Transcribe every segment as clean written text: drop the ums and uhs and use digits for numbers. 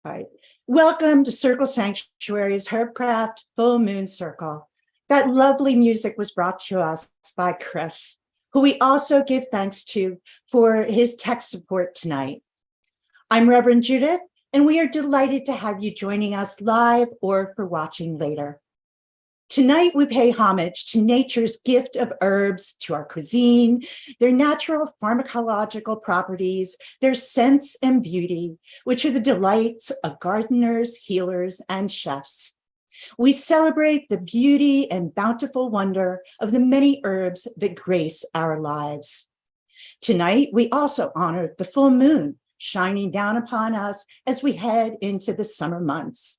All right. Welcome to Circle Sanctuary's Herbcraft Full Moon Circle. That lovely music was brought to us by Chris, who we also give thanks to for his tech support tonight. I'm Reverend Judith, and we are delighted to have you joining us live or for watching later. Tonight, we pay homage to nature's gift of herbs, to our cuisine, their natural pharmacological properties, their scents and beauty, which are the delights of gardeners, healers, and chefs. We celebrate the beauty and bountiful wonder of the many herbs that grace our lives. Tonight, we also honor the full moon shining down upon us as we head into the summer months.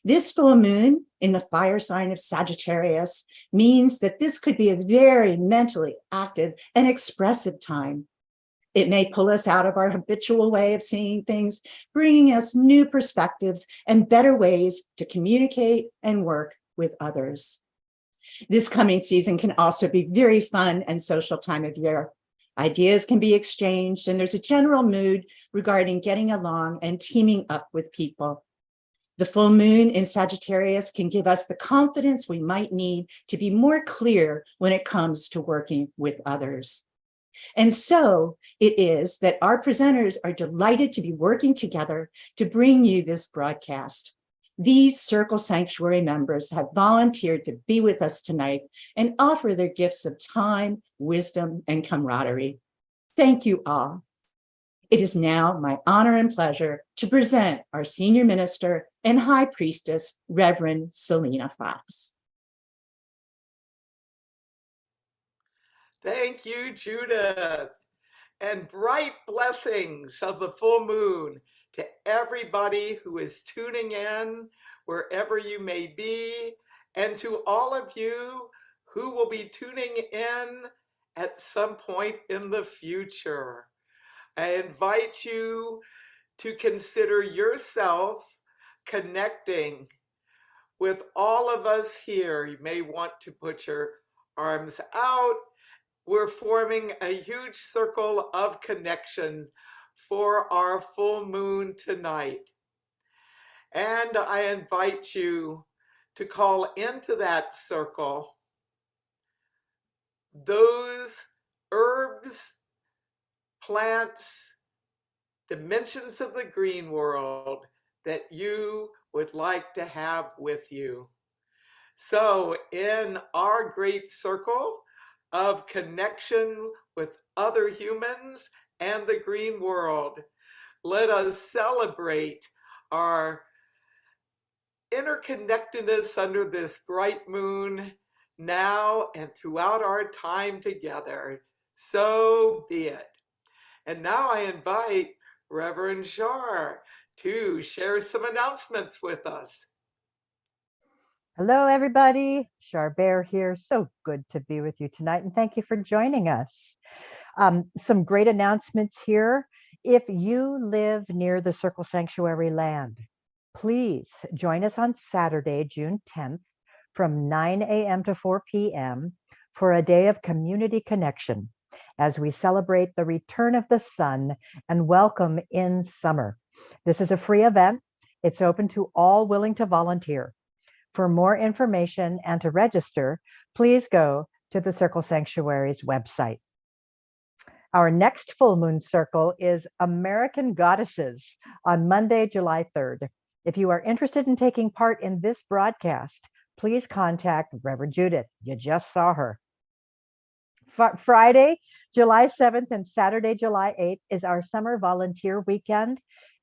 This full moon in the fire sign of Sagittarius means that this could be a very mentally active and expressive time. It may pull us out of our habitual way of seeing things, bringing us new perspectives and better ways to communicate and work with others. This coming season can also be very fun and social time of year. Ideas can be exchanged, and there's a general mood regarding getting along and teaming up with people. The full moon in Sagittarius can give us the confidence we might need to be more clear when it comes to working with others. And so it is that our presenters are delighted to be working together to bring you this broadcast. These Circle Sanctuary members have volunteered to be with us tonight and offer their gifts of time, wisdom, and camaraderie. Thank you all. It is now my honor and pleasure to present our senior minister and high priestess, Reverend Selena Fox. Thank you, Judith, and bright blessings of the full moon to everybody who is tuning in, wherever you may be, and to all of you who will be tuning in at some point in the future. I invite you to consider yourself connecting with all of us here. You may want to put your arms out. We're forming a huge circle of connection for our full moon tonight. And I invite you to call into that circle those herbs, plants, dimensions of the green world that you would like to have with you. So in our great circle of connection with other humans and the green world, let us celebrate our interconnectedness under this bright moon now and throughout our time together. So be it. And now I invite Reverend Shar to share some announcements with us. Hello, everybody. Scarborough here. So good to be with you tonight, and thank you for joining us. Some great announcements here. If you live near the Circle Sanctuary land, please join us on Saturday, June 10th, from 9 a.m. to 4 p.m. for a day of community connection as we celebrate the return of the sun and welcome in summer. This is a free event. It's open to all willing to volunteer. For more information and to register, please go to the Circle Sanctuary's website. Our next full moon circle is American Goddesses on Monday, July 3rd. If you are interested in taking part in this broadcast, please contact Reverend Judith. You just saw her. Friday, July 7th and Saturday, July 8th is our summer volunteer weekend,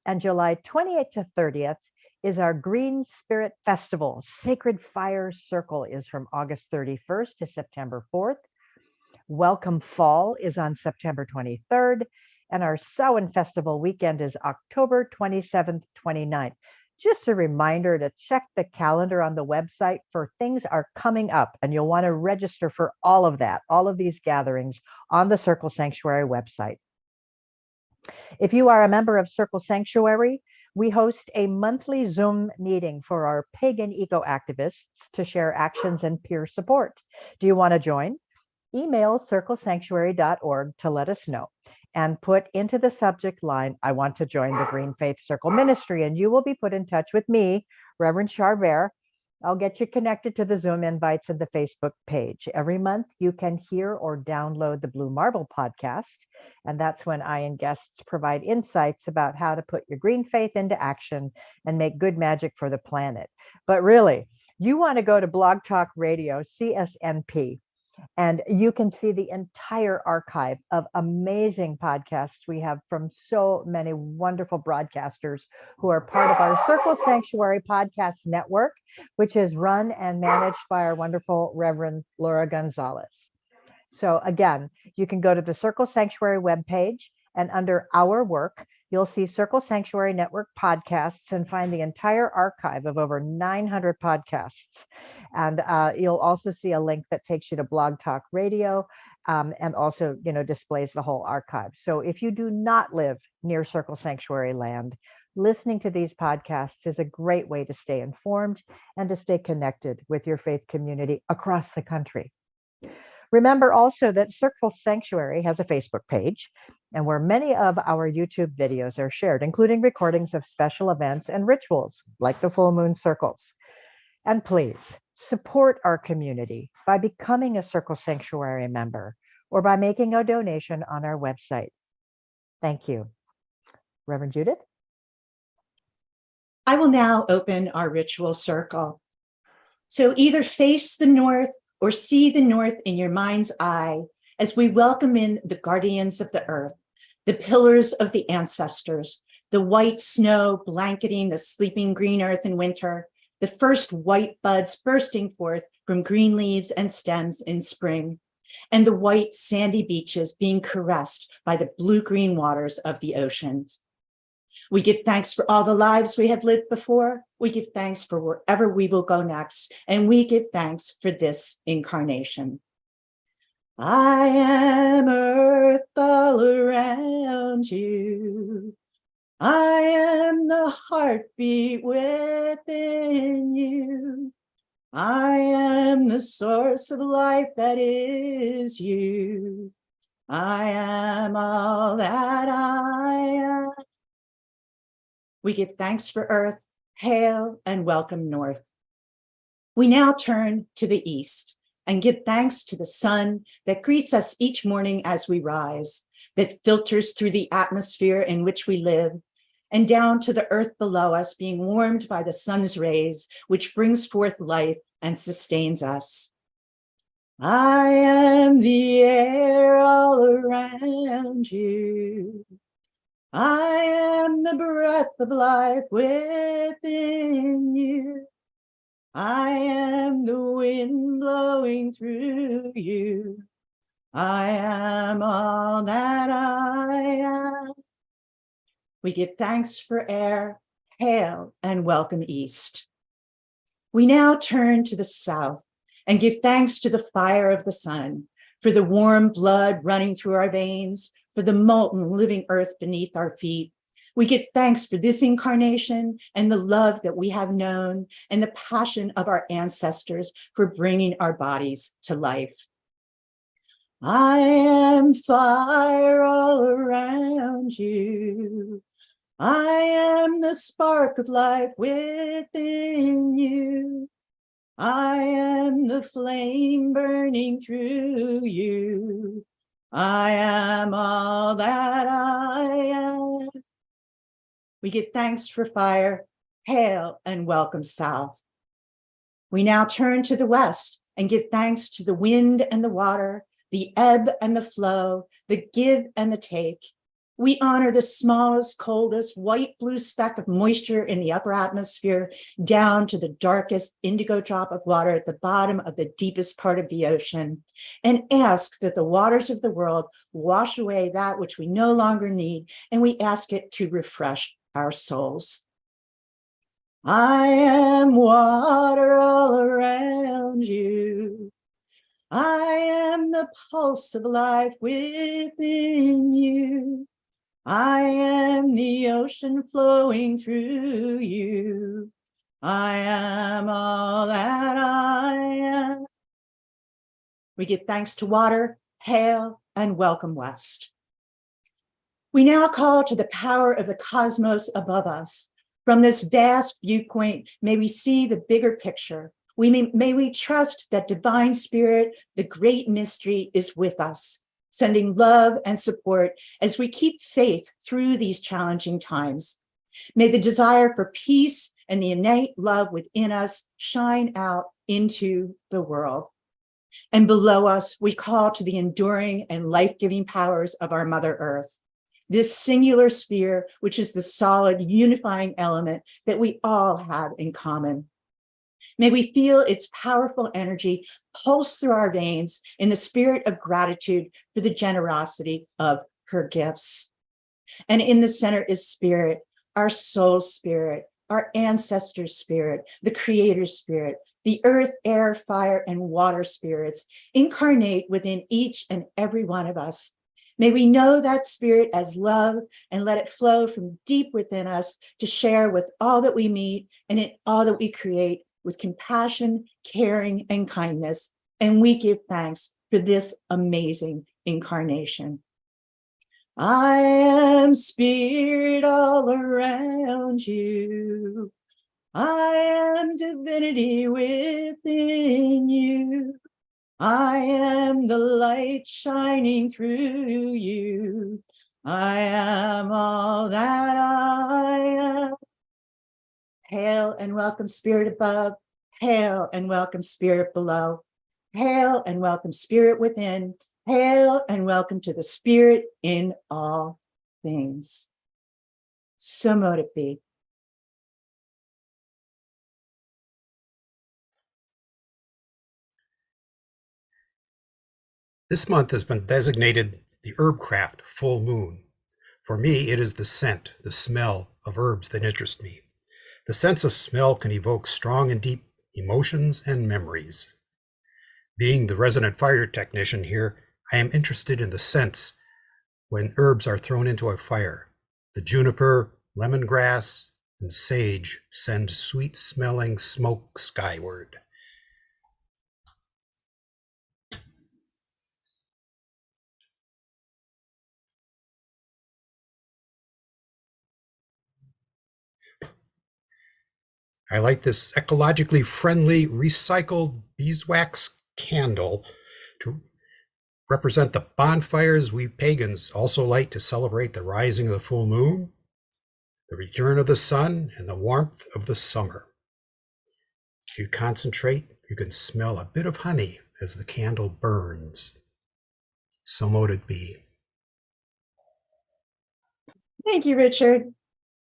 and July 28th to 30th is our Green Spirit Festival. Sacred Fire Circle is from August 31st to September 4th. Welcome Fall is on September 23rd, and our Samhain Festival weekend is October 27th, 29th. Just a reminder to check the calendar on the website for things are coming up, and you'll want to register for all of that, all of these gatherings on the Circle Sanctuary website. If you are a member of Circle Sanctuary, we host a monthly Zoom meeting for our pagan eco-activists to share actions and peer support. Do you want to join? Email circlesanctuary.org to let us know. and put into the subject line, I want to join the Green Faith Circle Ministry. And you will be put in touch with me, Reverend Charbert. I'll get you connected to the Zoom invites and the Facebook page. Every month, you can hear or download the Blue Marble podcast. And that's when I and guests provide insights about how to put your green faith into action and make good magic for the planet. But really, you want to go to Blog Talk Radio, CSNP, and you can see the entire archive of amazing podcasts we have from so many wonderful broadcasters who are part of our Circle Sanctuary Podcast Network, which is run and managed by our wonderful Reverend Laura Gonzalez. So again, you can go to the Circle Sanctuary webpage, and under Our Work, you'll see Circle Sanctuary Network podcasts and find the entire archive of over 900 podcasts. And you'll also see a link that takes you to Blog Talk Radio, and also, displays the whole archive. So if you do not live near Circle Sanctuary land, listening to these podcasts is a great way to stay informed and to stay connected with your faith community across the country. Remember also that Circle Sanctuary has a Facebook page, and where many of our YouTube videos are shared, including recordings of special events and rituals like the full moon circles. And please support our community by becoming a Circle Sanctuary member or by making a donation on our website. Thank you. Reverend Judith? I will now open our ritual circle. So either face the north or see the north in your mind's eye as we welcome in the guardians of the earth, the pillars of the ancestors, the white snow blanketing the sleeping green earth in winter, the first white buds bursting forth from green leaves and stems in spring, and the white sandy beaches being caressed by the blue-green waters of the oceans. We give thanks for all the lives we have lived before. We give thanks for wherever we will go next. And we give thanks for this incarnation. I am earth all around you. I am the heartbeat within you. I am the source of life that is you. I am all that I am. We give thanks for earth, hail, and welcome north. We now turn to the east and give thanks to the sun that greets us each morning as we rise, that filters through the atmosphere in which we live, and down to the earth below us, being warmed by the sun's rays, which brings forth life and sustains us. I am the air all around you. I am the breath of life within you. I am the wind blowing through you. I am all that I am. We give thanks for air, hail, and welcome east. We now turn to the south and give thanks to the fire of the sun, for the warm blood running through our veins, for the molten living earth beneath our feet. We give thanks for this incarnation and the love that we have known and the passion of our ancestors for bringing our bodies to life. I am fire all around you. I am the spark of life within you. I am the flame burning through you. I am all that I am. We give thanks for fire, hail, and welcome south. We now turn to the west and give thanks to the wind and the water, the ebb and the flow, the give and the take. We honor the smallest, coldest, white blue speck of moisture in the upper atmosphere down to the darkest indigo drop of water at the bottom of the deepest part of the ocean, and ask that the waters of the world wash away that which we no longer need, and we ask it to refresh our souls. I am water all around you. I am the pulse of life within you. I am the ocean flowing through you. I am all that I am. We give thanks to water, hail, and welcome west. We now call to the power of the cosmos above us. From this vast viewpoint, may we see the bigger picture. May we trust that divine spirit, the great mystery, is with us, sending love and support as we keep faith through these challenging times. May the desire for peace and the innate love within us shine out into the world. And below us, we call to the enduring and life-giving powers of our Mother Earth, this singular sphere, which is the solid unifying element that we all have in common. May we feel its powerful energy pulse through our veins in the spirit of gratitude for the generosity of her gifts. And in the center is spirit, our soul spirit, our ancestors' spirit, the creator's spirit, the earth, air, fire, and water spirits incarnate within each and every one of us. May we know that spirit as love and let it flow from deep within us to share with all that we meet and in all that we create with compassion, caring, and kindness. And we give thanks for this amazing incarnation. I am spirit all around you. I am divinity within you. I am the light shining through you. I am all that I am. Hail and welcome spirit above. Hail and welcome spirit below. Hail and welcome spirit within. Hail and welcome to the spirit in all things. So mote it be. This month has been designated the Herbcraft full moon. For me, it is the scent, the smell of herbs that interest me. The sense of smell can evoke strong and deep emotions and memories. Being the resident fire technician here, I am interested in the scents when herbs are thrown into a fire. The juniper, lemongrass, and sage send sweet-smelling smoke skyward. I like this ecologically friendly recycled beeswax candle to represent the bonfires we pagans also light to celebrate the rising of the full moon, the return of the sun, and the warmth of the summer. If you concentrate, you can smell a bit of honey as the candle burns. So mote it be. Thank you, Richard.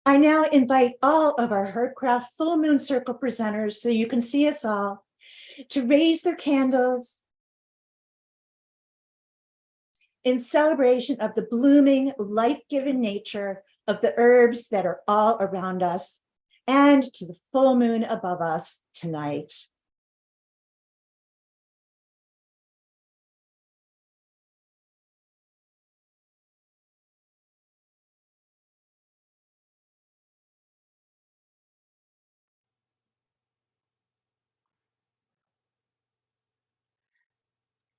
I now invite all of our Herbcraft Full Moon Circle presenters, so you can see us all, to raise their candles in celebration of the blooming, life-giving nature of the herbs that are all around us and to the full moon above us tonight.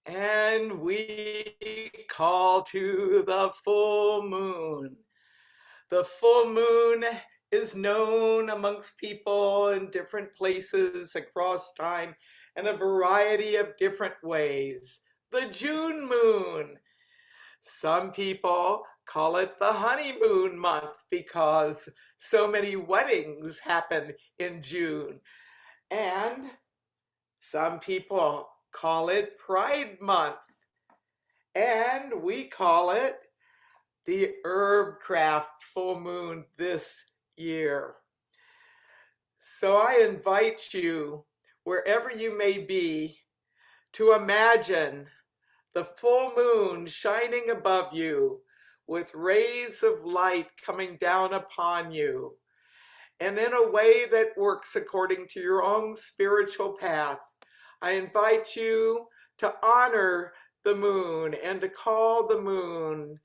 And we call to the full moon. The full moon is known amongst people in different places across time in a variety of different ways. The June moon. Some people call it the honeymoon month because so many weddings happen in June. And some people call it Pride Month. And we call it the Herbcraft full moon this year. So I invite you, wherever you may be, to imagine the full moon shining above you with rays of light coming down upon you, and in a way that works according to your own spiritual path. I invite you to honor the moon and to call the moon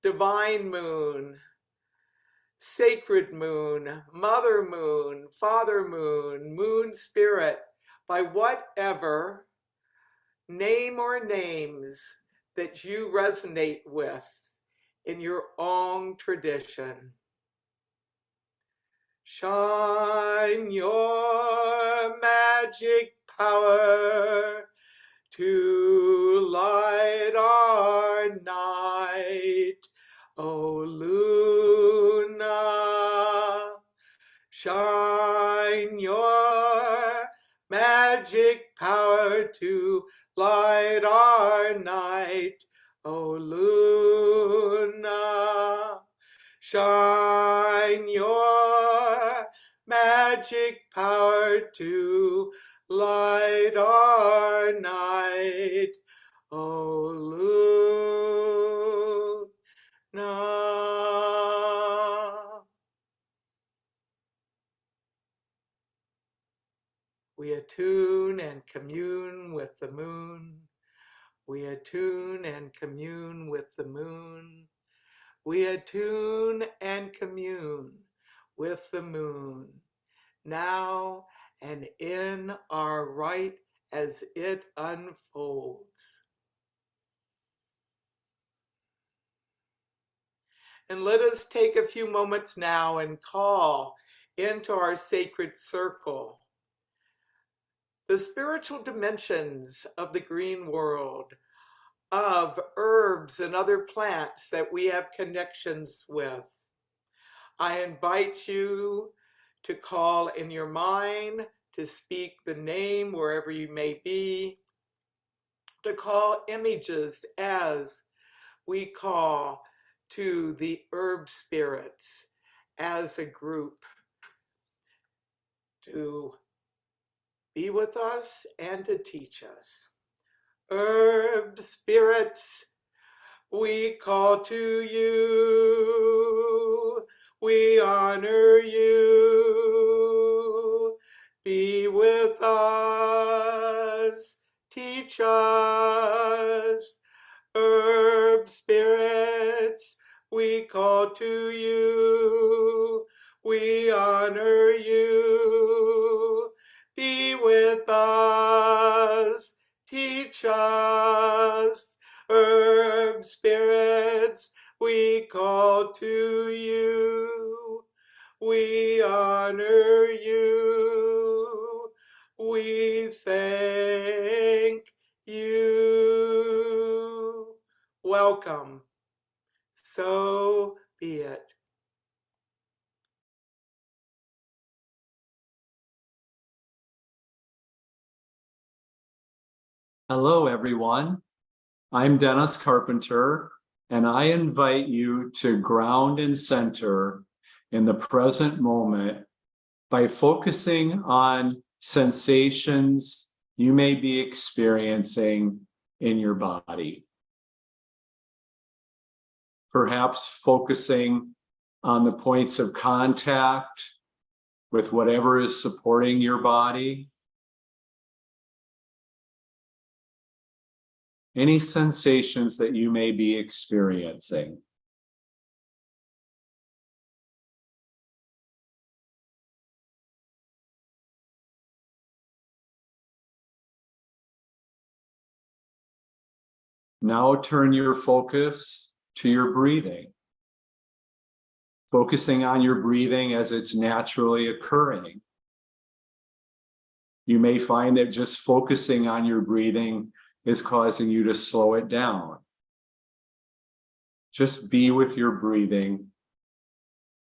divine moon, sacred moon, mother moon, father moon, moon spirit, by whatever name or names that you resonate with in your own tradition. Shine your magic power to light our night, O Luna. Shine your magic power to light our night, O Luna. Shine your magic power to light our night, O Luna. We attune and commune with the moon. We attune and commune with the moon. We attune and commune with the moon, now and in our right as it unfolds. And let us take a few moments now and call into our sacred circle the spiritual dimensions of the green world, of herbs and other plants that we have connections with. I invite you to call in your mind, to speak the name wherever you may be, to call images as we call to the herb spirits as a group to be with us and to teach us. Herb spirits, we call to you, we honor you. Be with us, teach us. Herb spirits, we call to you, we honor you. Be with us, teach us. Herb spirits, we call to you, we honor you, we thank you. Welcome. So be it. Hello, everyone. I'm Dennis Carpenter, and I invite you to ground and center in the present moment by focusing on sensations you may be experiencing in your body. Perhaps focusing on the points of contact with whatever is supporting your body. Any sensations that you may be experiencing. Now turn your focus to your breathing. Focusing on your breathing as it's naturally occurring. You may find that just focusing on your breathing is causing you to slow it down. Just be with your breathing,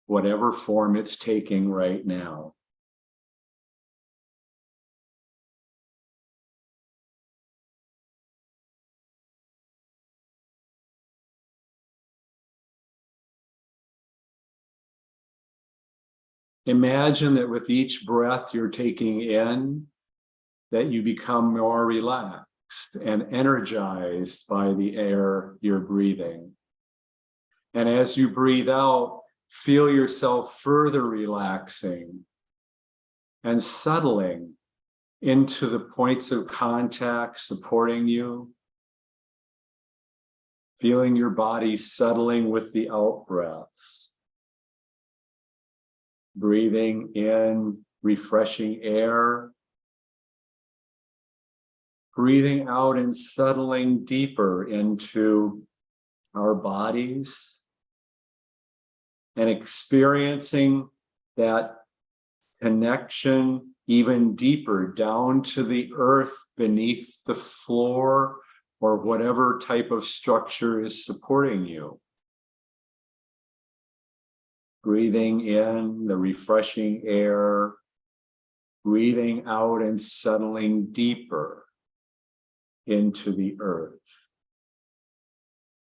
whatever form it's taking right now. Imagine that with each breath you're taking in, that you become more relaxed and energized by the air you're breathing. And as you breathe out, feel yourself further relaxing and settling into the points of contact supporting you. Feeling your body settling with the out breaths. Breathing in refreshing air. Breathing out and settling deeper into our bodies, and experiencing that connection even deeper down to the earth beneath the floor or whatever type of structure is supporting you. Breathing in the refreshing air, breathing out and settling deeper into the earth.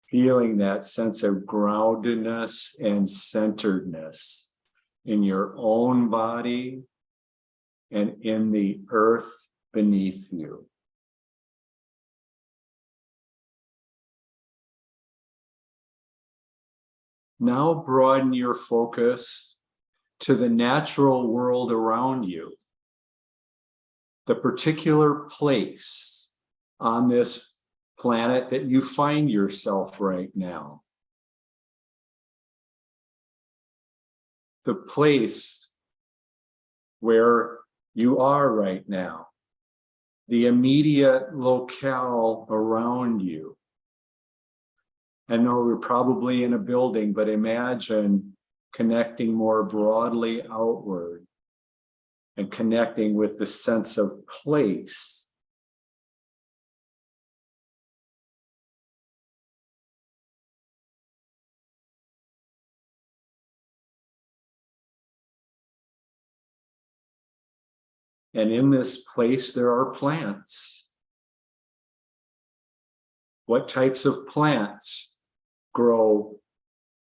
Feeling that sense of groundedness and centeredness in your own body and in the earth beneath you. Now broaden your focus to the natural world around you, the particular place on this planet that you find yourself right now. The place where you are right now, the immediate locale around you. I know we're probably in a building, but imagine connecting more broadly outward and connecting with the sense of place. And in this place, there are plants. What types of plants grow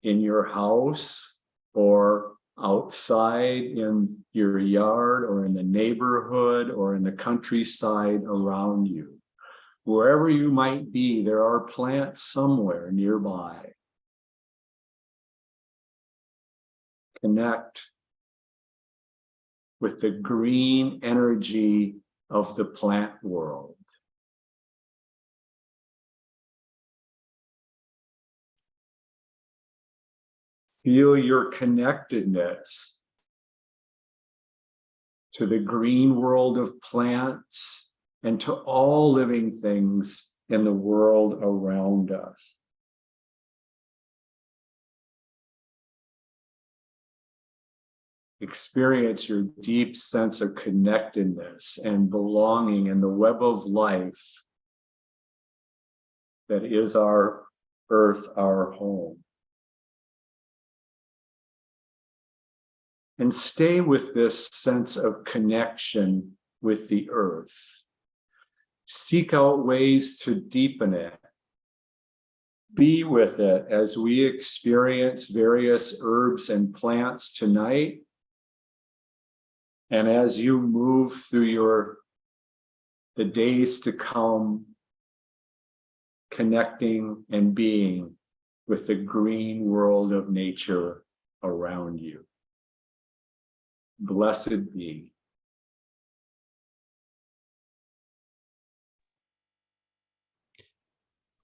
in your house or outside in your yard or in the neighborhood or in the countryside around you? Wherever you might be, there are plants somewhere nearby. Connect with the green energy of the plant world. Feel your connectedness to the green world of plants and to all living things in the world around us. Experience your deep sense of connectedness and belonging in the web of life that is our earth, our home. And stay with this sense of connection with the earth. Seek out ways to deepen it. Be with it as we experience various herbs and plants tonight. And as you move through the days to come, connecting and being with the green world of nature around you. Blessed be.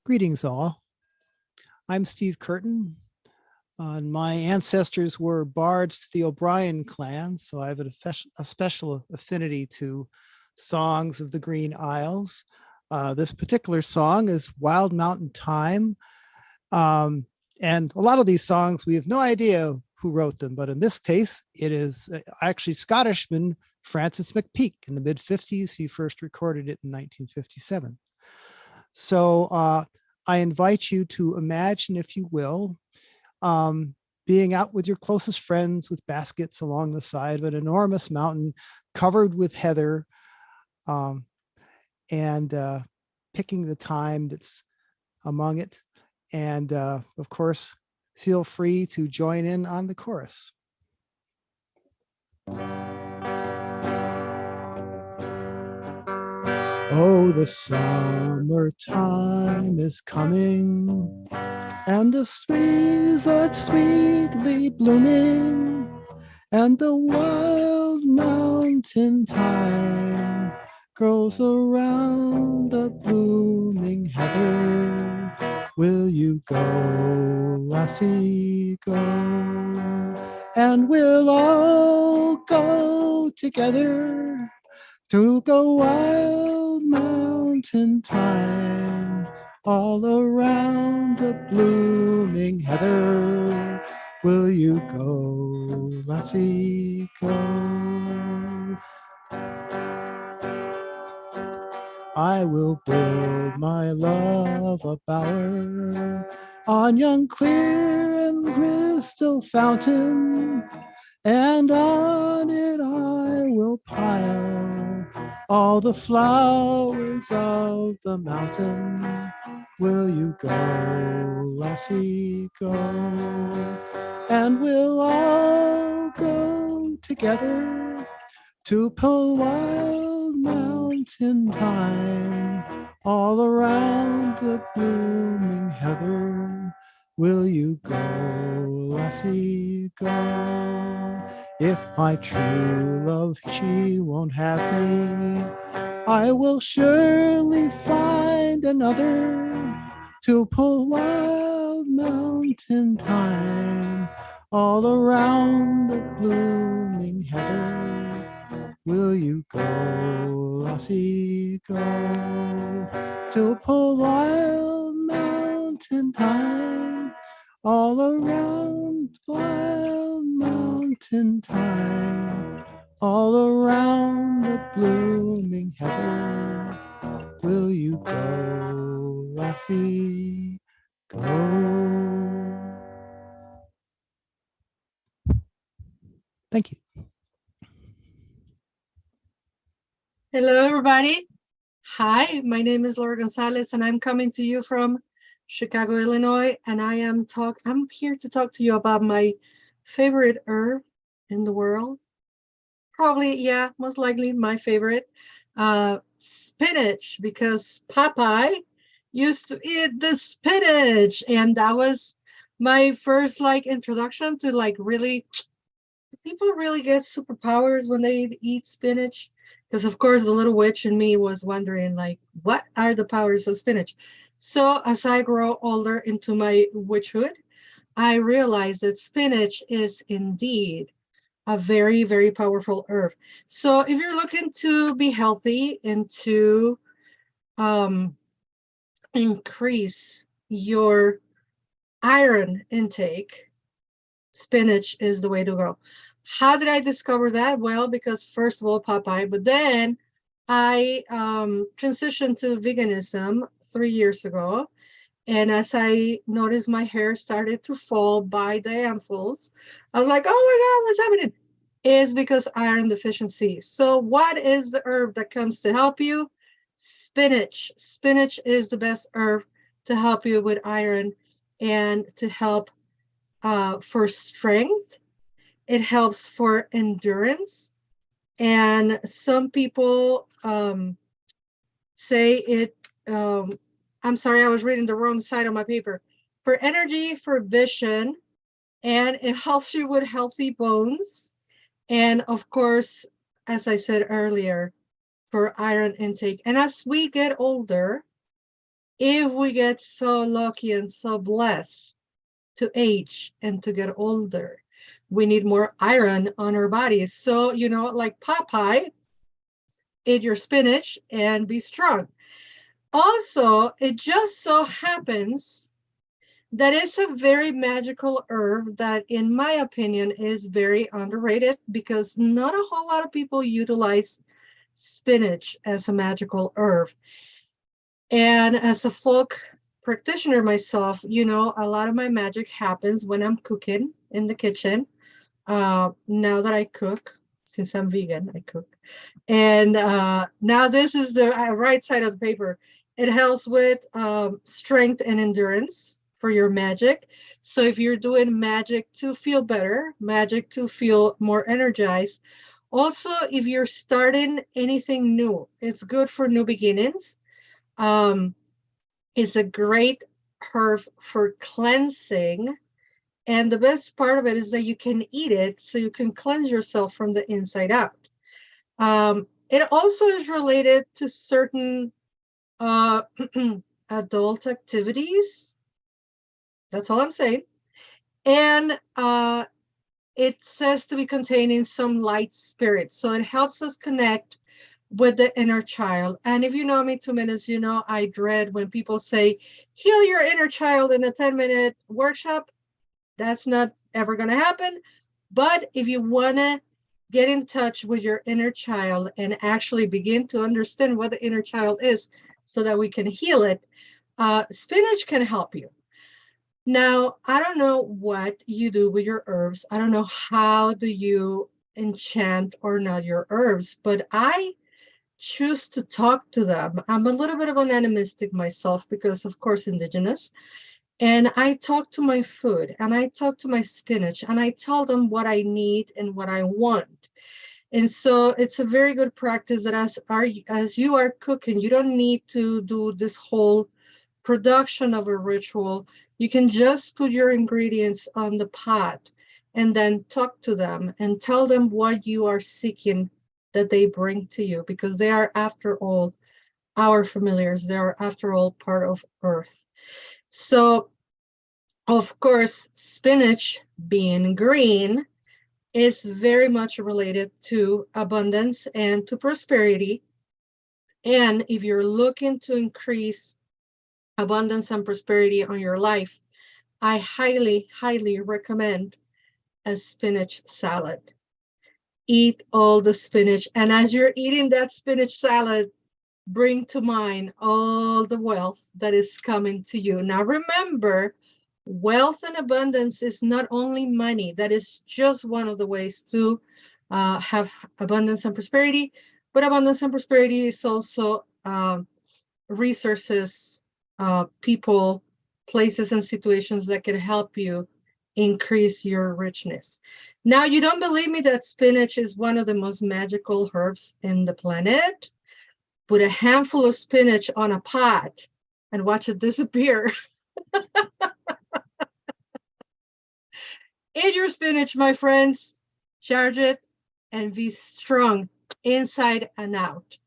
Greetings all. I'm Steve Curtin. My ancestors were bards to the O'Brien clan, so I have a special affinity to songs of the Green Isles. This particular song is Wild Mountain Thyme. And a lot of these songs, we have no idea who wrote them, but in this case, it is actually Scottishman Francis McPeak in the mid-50s. He first recorded it in 1957. So I invite you to imagine, if you will, being out with your closest friends with baskets along the side of an enormous mountain covered with heather, and picking the thyme that's among it. And of course, feel free to join in on the chorus. Oh, the summertime is coming, and the trees are sweetly blooming, and the wild mountain thyme grows around the blooming heather. Will you go, lassie, go? And we'll all go together to go wild mountain thyme all around the blooming heather. will you go, lassie, go? I will build my love a bower on yon clear and crystal fountain, and on it I will pile all the flowers of the mountain. Will you go, lassie, go? And we'll all go together to pull wild mountain thyme all around the blooming heather. Will you go, lassie, go? If my true love, she won't have me, I will surely find another to pull wild mountain thyme all around the blooming heather. Will you go, lassie, go? To pull wild mountain thyme all around wild mountain thyme all around the blooming heather. Will you go, lassie, go? Thank you. Hello, everybody. Hi, my name is Laura Gonzalez, and I'm coming to you from Chicago, Illinois, and I'm here to talk to you about my favorite herb in the world. Probably, yeah, most likely my favorite, spinach, because Popeye used to eat the spinach, and that was my first introduction to really, people really get superpowers when they eat spinach. Because of course the little witch in me was wondering what are the powers of spinach? So as I grow older into my witchhood, I realized that spinach is indeed a very, very powerful herb. So if you're looking to be healthy and to increase your iron intake, spinach is the way to go. How did I discover that? Well, because first of all, Popeye, but then I transitioned to veganism 3 years ago. And as I noticed my hair started to fall by the handfuls, I was like, oh my God, what's happening? It's because iron deficiency. So what is the herb that comes to help you? Spinach. Spinach is the best herb to help you with iron and to help for strength. It helps for endurance. And some people say it, I'm sorry, I was reading the wrong side of my paper. For energy, for vision, and it helps you with healthy bones. And of course, as I said earlier, for iron intake. And as we get older, if we get so lucky and so blessed to age and to get older, we need more iron on our bodies. So, like Popeye, eat your spinach and be strong. Also, it just so happens that it's a very magical herb that, in my opinion, is very underrated because not a whole lot of people utilize spinach as a magical herb. And as a folk practitioner myself, a lot of my magic happens when I'm cooking in the kitchen. Now that I cook, since I'm vegan, I cook. And now this is the right side of the paper. It helps with strength and endurance for your magic. So if you're doing magic to feel better, magic to feel more energized. Also, if you're starting anything new, it's good for new beginnings. It's a great herb for cleansing. And the best part of it is that you can eat it, so you can cleanse yourself from the inside out. It also is related to certain adult activities. That's all I'm saying. And it says to be containing some light spirit. So it helps us connect with the inner child. And if you know me 2 minutes, I dread when people say, heal your inner child in a 10-minute workshop. That's not ever going to happen. But if you want to get in touch with your inner child and actually begin to understand what the inner child is so that we can heal it, spinach can help you. Now, I don't know what you do with your herbs. I don't know how do you enchant or not your herbs, but I choose to talk to them. I'm a little bit of an animistic myself because, of course, indigenous. And I talk to my food and I talk to my spinach and I tell them what I need and what I want. And so it's a very good practice that as you are cooking, you don't need to do this whole production of a ritual. You can just put your ingredients on the pot and then talk to them and tell them what you are seeking that they bring to you, because they are, after all, our familiars. They are, after all, part of Earth. So, of course, spinach, being green, is very much related to abundance and to prosperity. And if you're looking to increase abundance and prosperity on your life, I highly, highly recommend a spinach salad. Eat all the spinach. And as you're eating that spinach salad, bring to mind all the wealth that is coming to you. Now, remember, wealth and abundance is not only money. That is just one of the ways to have abundance and prosperity. But abundance and prosperity is also resources, people, places, and situations that can help you increase your richness. Now, you don't believe me that spinach is one of the most magical herbs in the planet? Put a handful of spinach on a pot and watch it disappear. Eat your spinach, my friends. Charge it and be strong inside and out.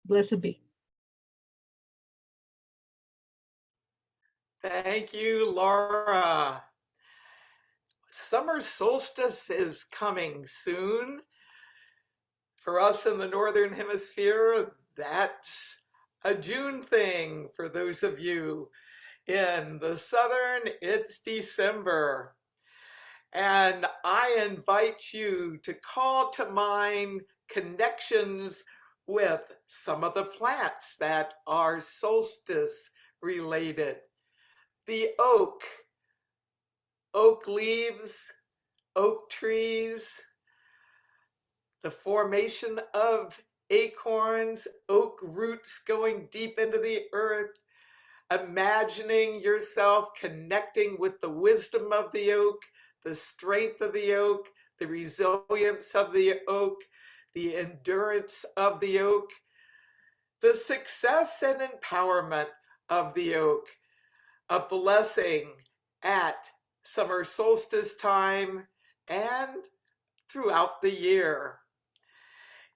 Blessed be. Thank you, Laura. Summer solstice is coming soon. For us in the Northern Hemisphere, that's a June thing. For those of you in the Southern, it's December. And I invite you to call to mind connections with some of the plants that are solstice related. The oak leaves, oak trees, the formation of acorns, oak roots going deep into the earth, imagining yourself connecting with the wisdom of the oak, the strength of the oak, the resilience of the oak, the endurance of the oak, the success and empowerment of the oak, a blessing at summer solstice time and throughout the year.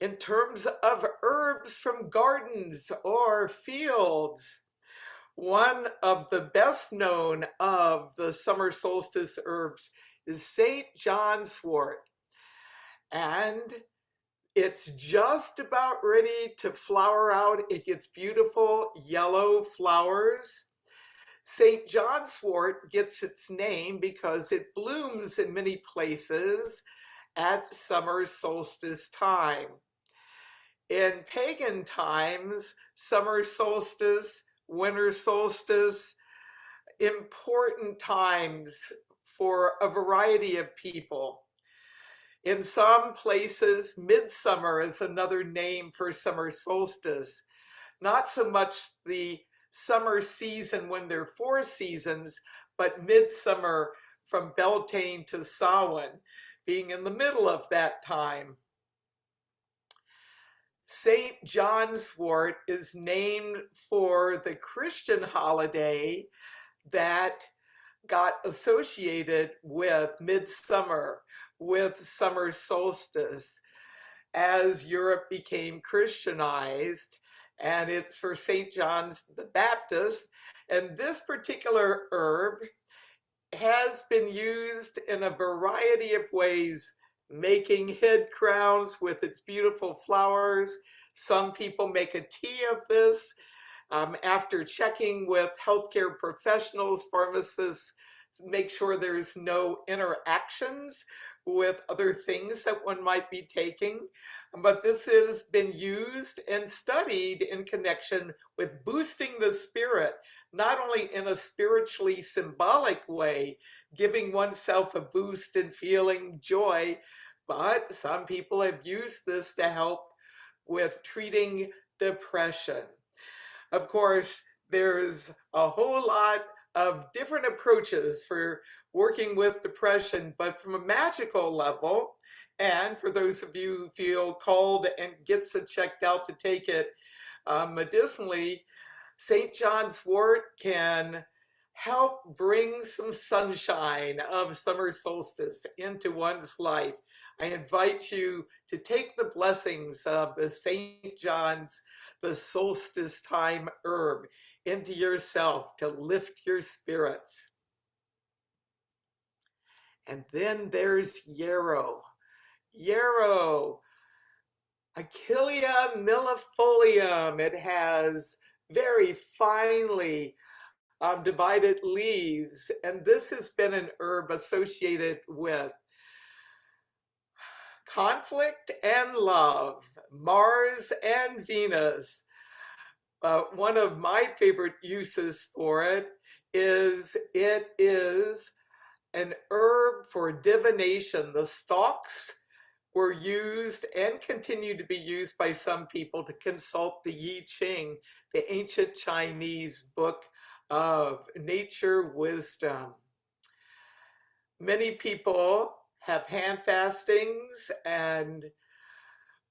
In terms of herbs from gardens or fields, one of the best known of the summer solstice herbs is St. John's wort. And it's just about ready to flower out. It gets beautiful yellow flowers. St. John's wort gets its name because it blooms in many places at summer solstice time. In pagan times, summer solstice, winter solstice, important times for a variety of people. In some places, midsummer is another name for summer solstice. Not so much the summer season when there are 4 seasons, but midsummer from Beltane to Samhain, being in the middle of that time. St. John's wort is named for the Christian holiday that got associated with midsummer, with summer solstice, as Europe became Christianized, and it's for St. John's the Baptist. And this particular herb has been used in a variety of ways, making head crowns with its beautiful flowers. Some people make a tea of this. After checking with healthcare professionals, pharmacists, make sure there's no interactions with other things that one might be taking. But this has been used and studied in connection with boosting the spirit, not only in a spiritually symbolic way, giving oneself a boost and feeling joy, but some people have used this to help with treating depression. Of course, there's a whole lot of different approaches for working with depression, but from a magical level, and for those of you who feel called and gets it checked out to take it medicinally, St. John's wort can help bring some sunshine of summer solstice into one's life. I invite you to take the blessings of the St. John's, the solstice time herb, into yourself to lift your spirits. And then there's yarrow. Yarrow, Achillea millefolium. It has very finely divided leaves, and this has been an herb associated with conflict and love, Mars and Venus. One of my favorite uses for it is an herb for divination. The stalks were used and continue to be used by some people to consult the I Ching, the ancient Chinese book of nature wisdom. Many people have hand fastings and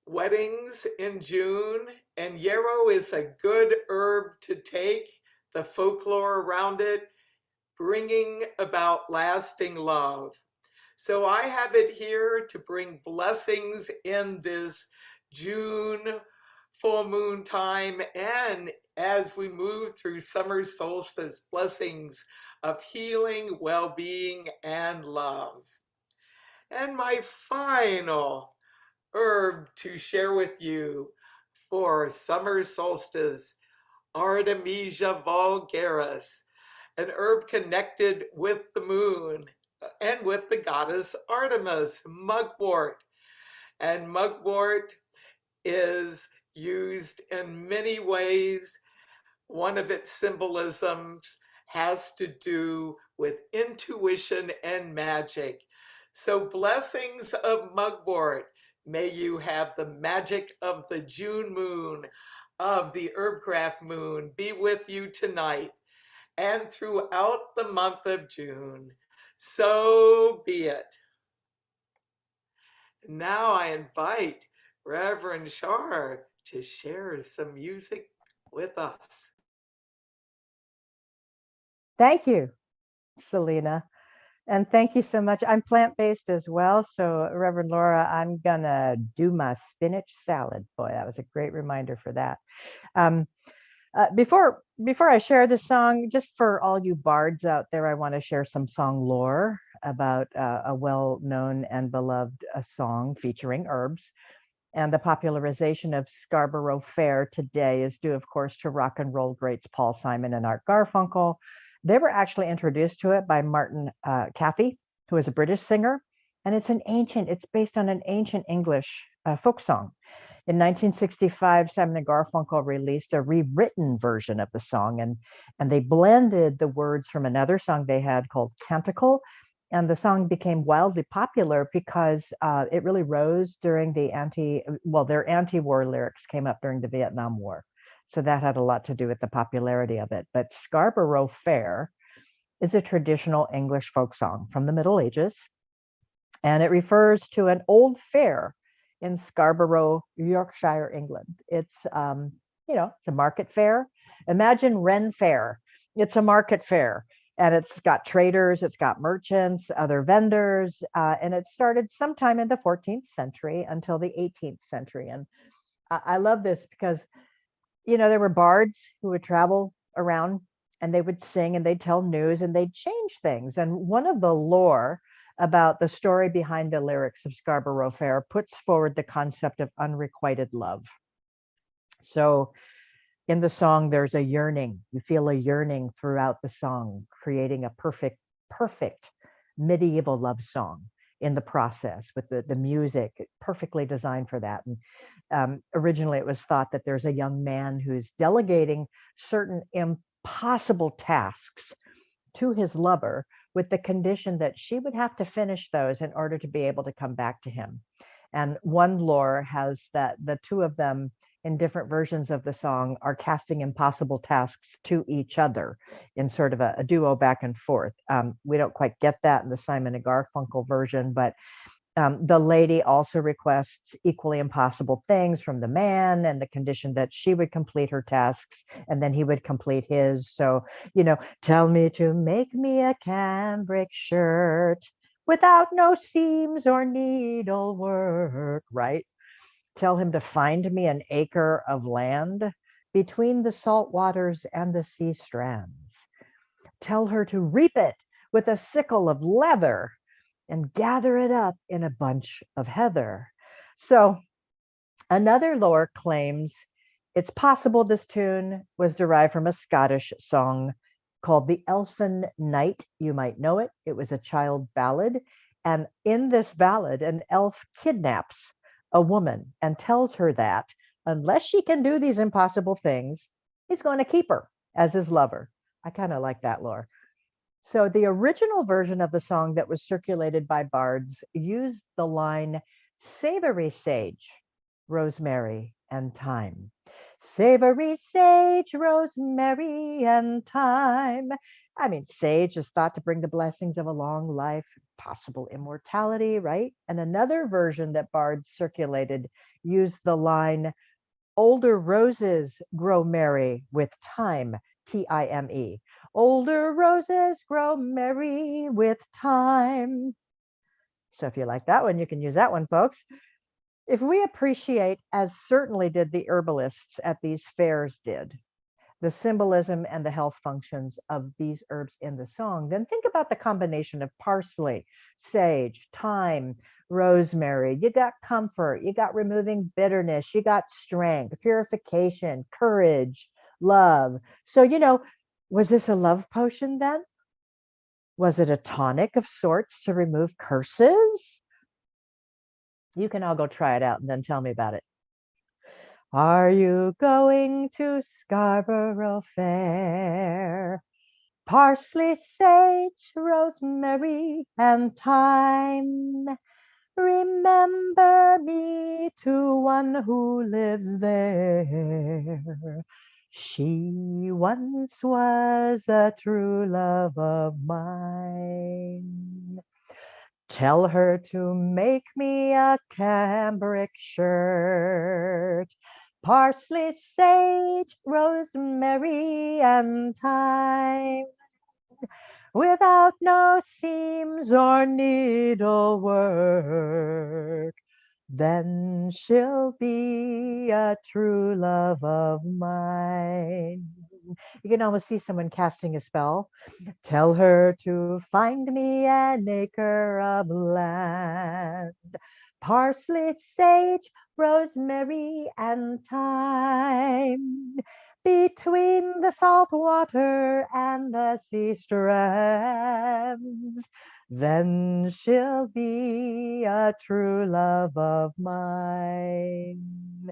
weddings in June, and yarrow is a good herb to take, the folklore around it, bringing about lasting love. So I have it here to bring blessings in this June full moon time, and as we move through summer solstice, blessings of healing, well-being, and love. And my final herb to share with you for summer solstice, Artemisia vulgaris, an herb connected with the moon and with the goddess Artemis, mugwort. And mugwort is used in many ways. One of its symbolisms has to do with intuition and magic. So blessings of mugwort. May you have the magic of the June moon, of the Herbcraft moon, be with you tonight and throughout the month of June. So be it. Now I invite Reverend Shar to share some music with us. Thank you, Selena. And thank you so much. I'm plant-based as well. So Reverend Laura, I'm gonna do my spinach salad. Boy, that was a great reminder for that. Before I share the song, just for all you bards out there, I want to share some song lore about a well-known and beloved song featuring herbs. And the popularization of Scarborough Fair today is due, of course, to rock and roll greats Paul Simon and Art Garfunkel. They were actually introduced to it by Martin Cathy, who is a British singer. And it's based on an ancient English folk song. In 1965, Simon and Garfunkel released a rewritten version of the song, and they blended the words from another song they had called Canticle. And the song became wildly popular because it really rose during their anti-war lyrics came up during the Vietnam War. So that had a lot to do with the popularity of it. But Scarborough Fair is a traditional English folk song from the Middle Ages. And it refers to an old fair in Scarborough, Yorkshire, England. It's, it's a market fair. Imagine Ren Fair. It's a market fair. And it's got traders, it's got merchants, other vendors, and it started sometime in the 14th century until the 18th century. And I love this because, there were bards who would travel around and they would sing and they'd tell news and they'd change things. And one of the lore about the story behind the lyrics of Scarborough Fair puts forward the concept of unrequited love. So in the song, there's a yearning. You feel a yearning throughout the song, creating a perfect perfect medieval love song in the process, with the music perfectly designed for that. And originally it was thought that there's a young man who's delegating certain impossible tasks to his lover with the condition that she would have to finish those in order to be able to come back to him. And one lore has that the two of them in different versions of the song are casting impossible tasks to each other in sort of a duo back and forth. We don't quite get that in the Simon and Garfunkel version, but the lady also requests equally impossible things from the man, and the condition that she would complete her tasks and then he would complete his. So, tell me to make me a cambric shirt without no seams or needlework, right? Tell him to find me an acre of land between the salt waters and the sea strands. Tell her to reap it with a sickle of leather and gather it up in a bunch of heather. So another lore claims it's possible this tune was derived from a Scottish song called The Elfin Knight. You might know it. It was a child ballad. And in this ballad, an elf kidnaps a woman and tells her that unless she can do these impossible things, he's going to keep her as his lover. I kind of like that lore. So the original version of the song that was circulated by bards used the line, savory sage, rosemary, and thyme. Savory sage, rosemary, and thyme. I mean, sage is thought to bring the blessings of a long life, possible immortality, right? And another version that bards circulated used the line, older roses grow merry with thyme, T-I-M-E. Older roses grow merry with thyme. So if you like that one, you can use that one, folks. If we appreciate, as certainly did the herbalists at these fairs did, the symbolism and the health functions of these herbs in the song, then think about the combination of parsley, sage, thyme, rosemary. You got comfort, you got removing bitterness, you got strength, purification, courage, love. So, was this a love potion then? Was it a tonic of sorts to remove curses? You can all go try it out and then tell me about it. Are you going to Scarborough Fair? Parsley, sage, rosemary, and thyme. Remember me to one who lives there. She once was a true love of mine. Tell her to make me a cambric shirt. Parsley, sage, rosemary, and thyme. Without no seams or needlework. Then she'll be a true love of mine. You can almost see someone casting a spell. Tell her to find me an acre of land. Parsley, sage, rosemary, and thyme. Between the salt water and the sea strands. Then she'll be a true love of mine.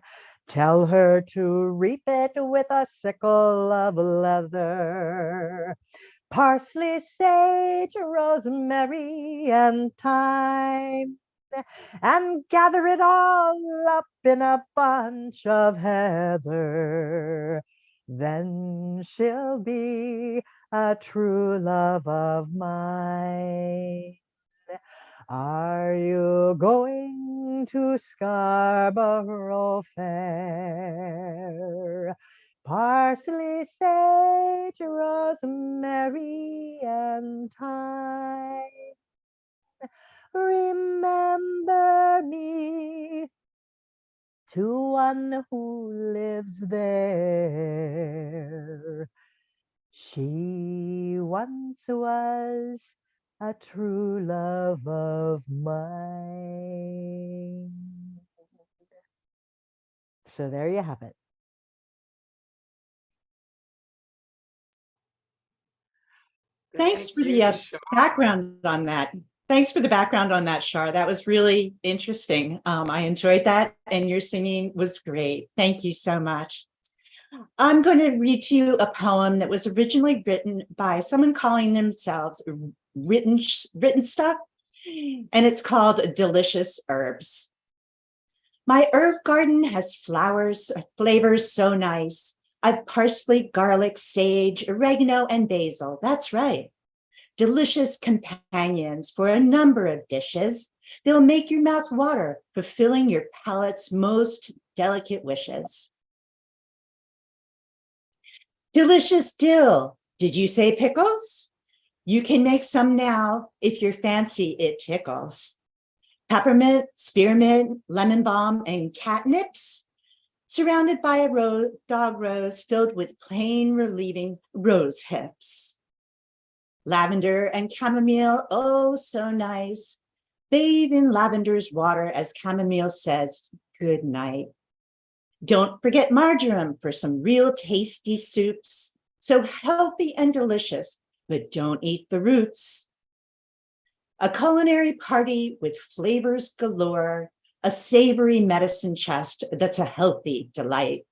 Tell her to reap it with a sickle of leather. Parsley, sage, rosemary, and thyme. And gather it all up in a bunch of heather. Then she'll be a true love of mine. Are you going to Scarborough Fair? Parsley, sage, rosemary, and thyme. Remember me to one who lives there. She once was a true love of mine. So there you have it. Thanks for Thank the you, Shar. background on that. Thanks for the background on that, Shar. That was really interesting. I enjoyed that, and your singing was great. Thank you so much. I'm going to read to you a poem that was originally written by someone calling themselves written stuff, and it's called Delicious Herbs. My herb garden has flowers, flavors so nice. I've parsley, garlic, sage, oregano, and basil. That's right. Delicious companions for a number of dishes. They'll make your mouth water, fulfilling your palate's most delicate wishes. Delicious dill. Did you say pickles? You can make some now if your fancy it tickles. Peppermint, spearmint, lemon balm, and catnips, surrounded by a dog rose filled with plain relieving rose hips. Lavender and chamomile, oh, so nice. Bathe in lavender's water as chamomile says, good night. Don't forget marjoram for some real tasty soups. So healthy and delicious, but don't eat the roots. A culinary party with flavors galore, a savory medicine chest that's a healthy delight.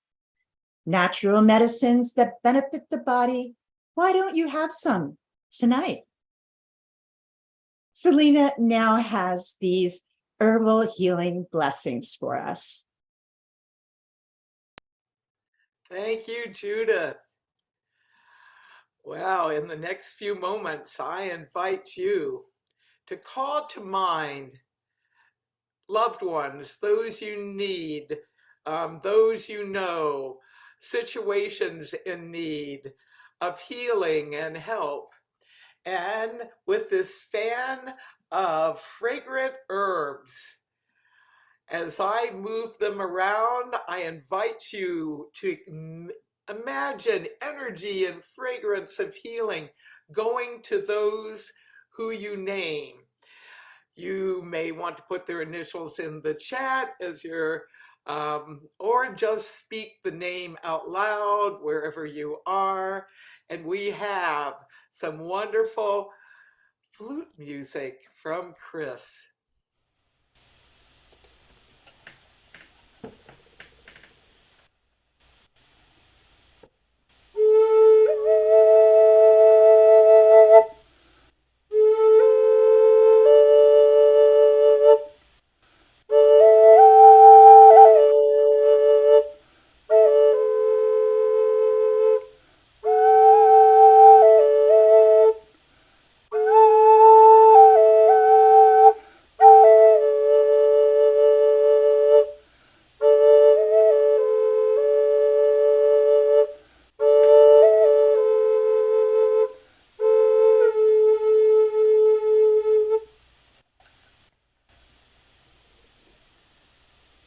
Natural medicines that benefit the body. Why don't you have some tonight? Selena now has these herbal healing blessings for us. Thank you, Judith. Wow, in the next few moments, I invite you to call to mind loved ones, those you need, those you know, situations in need of healing and help. And with this fan of fragrant herbs, as I move them around, I invite you to imagine energy and fragrance of healing going to those who you name. You may want to put their initials in the chat as you're, or just speak the name out loud wherever you are. And we have some wonderful flute music from Chris.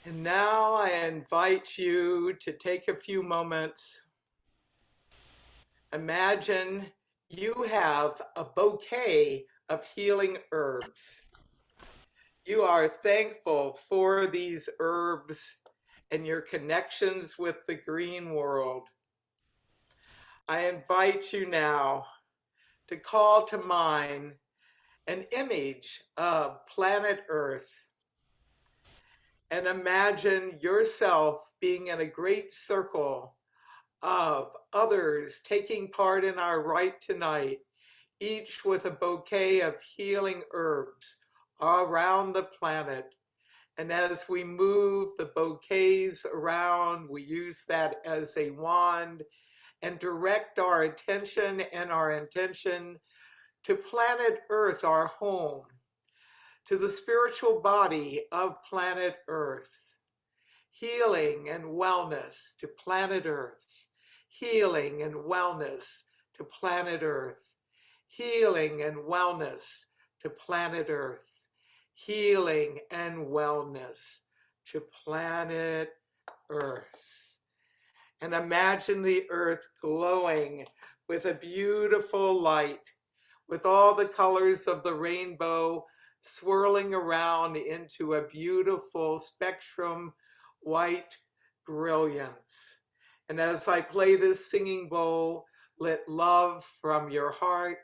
And now I invite you to take a few moments. Imagine you have a bouquet of healing herbs. You are thankful for these herbs and your connections with the green world. I invite you now to call to mind an image of planet Earth and imagine yourself being in a great circle of others taking part in our rite tonight, each with a bouquet of healing herbs around the planet. And as we move the bouquets around, we use that as a wand and direct our attention and our intention to planet Earth, our home, to the spiritual body of planet Earth. Healing and wellness to planet Earth. Healing and wellness to planet Earth. Healing and wellness to planet Earth. Healing and wellness to planet Earth. And imagine the Earth glowing with a beautiful light, with all the colors of the rainbow swirling around into a beautiful spectrum white brilliance. And as I play this singing bowl, let love from your heart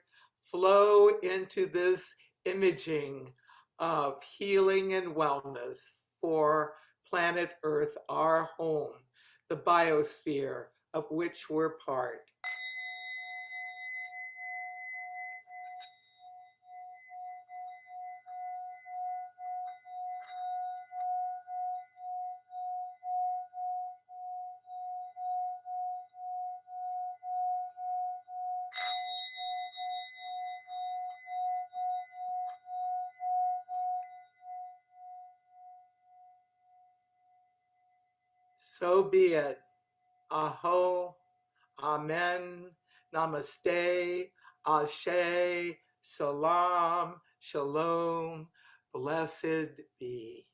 flow into this imaging of healing and wellness for planet Earth, our home, the biosphere of which we're part. So be it. Aho, Amen, Namaste, Ashe, Salam, Shalom, blessed be.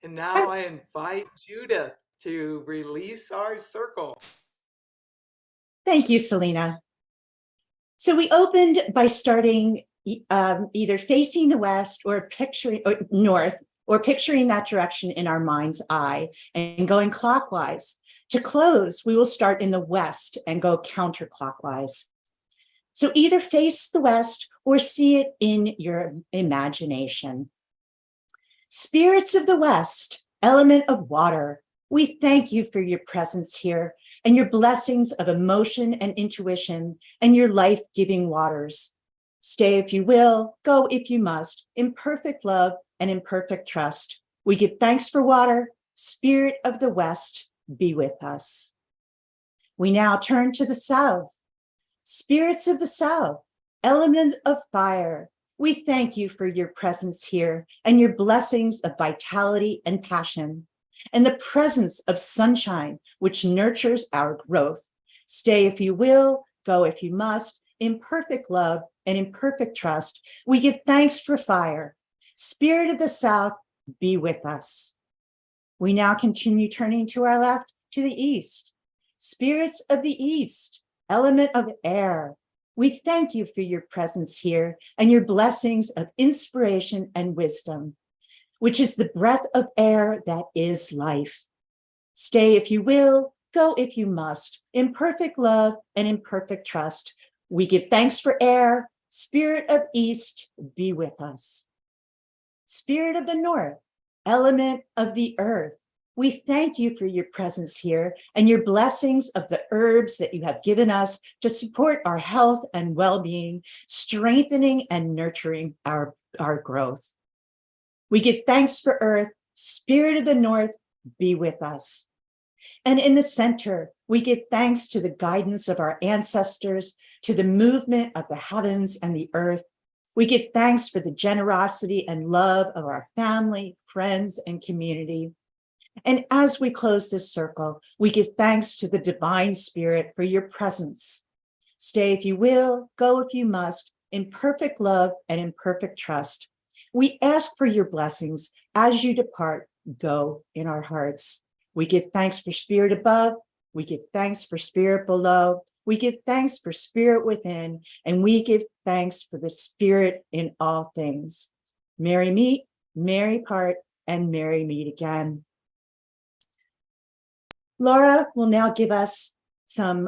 And now I invite Judith to release our circle. Thank you, Selena. So we opened by starting either facing the west or picturing or north, or picturing that direction in our mind's eye and going clockwise. To close, we will start in the west and go counterclockwise. So either face the west or see it in your imagination. Spirits of the west, element of water, we thank you for your presence here and your blessings of emotion and intuition and your life-giving waters. Stay if you will, go if you must, in perfect love and in perfect trust. We give thanks for water. Spirit of the west, be with us. We now turn to the south. Spirits of the south, element of fire, we thank you for your presence here and your blessings of vitality and passion, and the presence of sunshine, which nurtures our growth. Stay if you will, go if you must, in perfect love and in perfect trust. We give thanks for fire. Spirit of the South, be with us. We now continue turning to our left, to the east. Spirits of the East, element of air, we thank you for your presence here and your blessings of inspiration and wisdom, which is the breath of air that is life. Stay if you will, go if you must, in perfect love and in perfect trust. We give thanks for air. Spirit of East, be with us. Spirit of the North, element of the earth, we thank you for your presence here and your blessings of the herbs that you have given us to support our health and well-being, strengthening and nurturing our growth. We give thanks for earth. Spirit of the North, be with us. And in the center, we give thanks to the guidance of our ancestors, to the movement of the heavens and the earth. We give thanks for the generosity and love of our family, friends, and community. And as we close this circle, we give thanks to the divine spirit for your presence. Stay if you will, go if you must, in perfect love and in perfect trust. We ask for your blessings as you depart, go in our hearts. We give thanks for spirit above. We give thanks for spirit below. We give thanks for spirit within, and we give thanks for the spirit in all things. Merry meet, merry part, and merry meet again. Laura will now give us some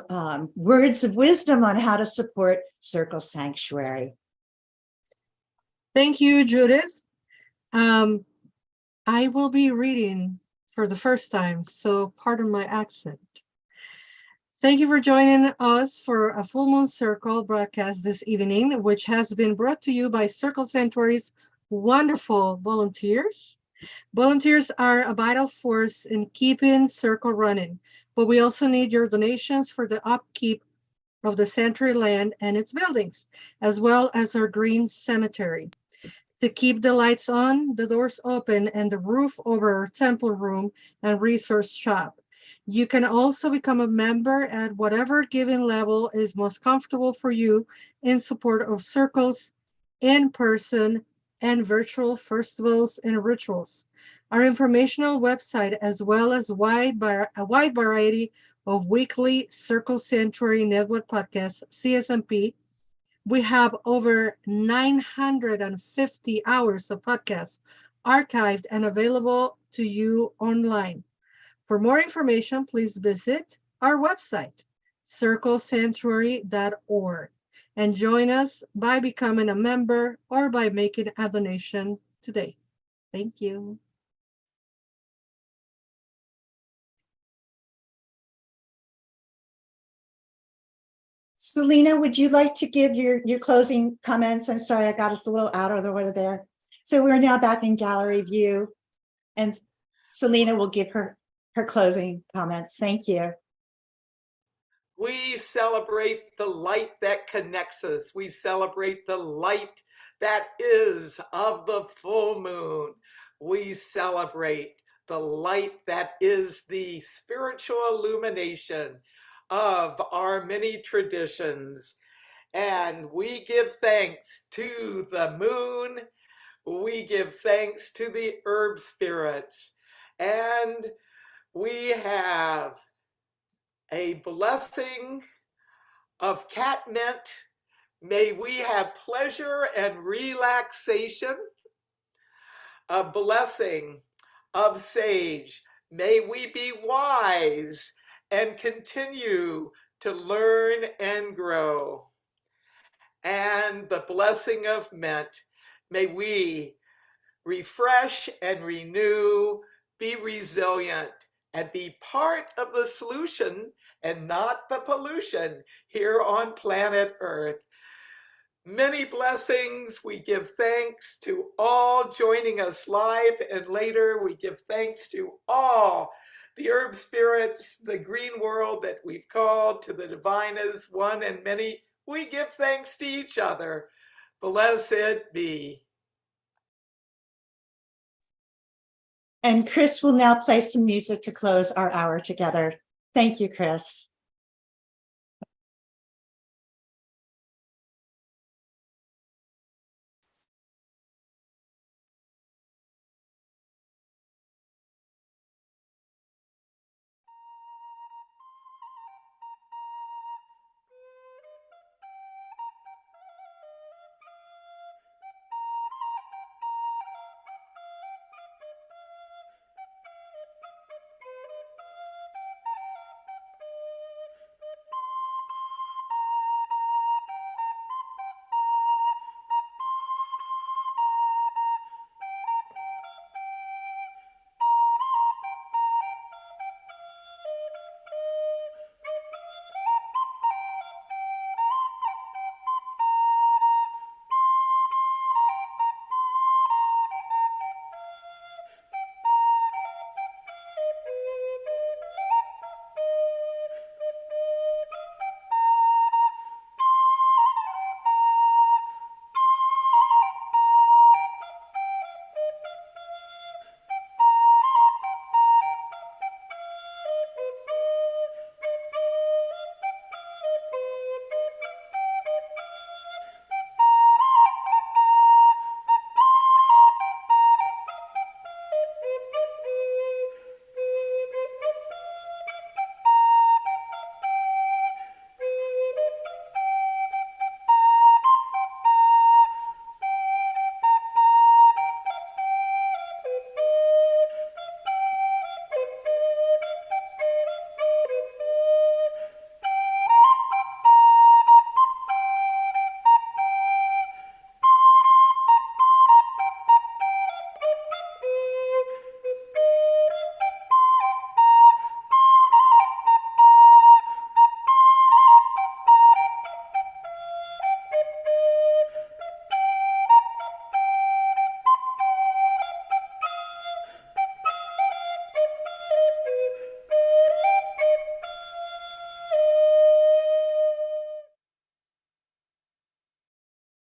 words of wisdom on how to support Circle Sanctuary. Thank you, Judith. I will be reading for the first time, so pardon my accent. Thank you for joining us for a Full Moon Circle broadcast this evening, which has been brought to you by Circle Sanctuary's wonderful volunteers. Volunteers are a vital force in keeping Circle running, but we also need your donations for the upkeep of the sanctuary land and its buildings, as well as our green cemetery. To keep the lights on, the doors open, and the roof over our temple room and resource shop. You can also become a member at whatever giving level is most comfortable for you in support of Circle's in-person and virtual festivals and rituals. Our informational website, as well as a wide variety of weekly Circle Sanctuary Network podcasts, CSMP. We have over 950 hours of podcasts archived and available to you online. For more information, please visit our website, circlesanctuary.org, and join us by becoming a member or by making a donation today. Thank you. Selena, would you like to give your closing comments? I'm sorry, I got us a little out of the way there. So we're now back in gallery view, and Selena will give her closing comments. Thank you. We celebrate the light that connects us. We celebrate the light that is of the full moon. We celebrate the light that is the spiritual illumination of our many traditions. And we give thanks to the moon. We give thanks to the herb spirits. And we have a blessing of catmint. May we have pleasure and relaxation. A blessing of sage. May we be wise and continue to learn and grow. And the blessing of mint. May we refresh and renew, be resilient, and be part of the solution and not the pollution here on planet Earth. Many blessings. We give thanks to all joining us live, and later we give thanks to all the herb spirits, the green world that we've called, to the divine as one and many. We give thanks to each other. Blessed be. And Chris will now play some music to close our hour together. Thank you, Chris.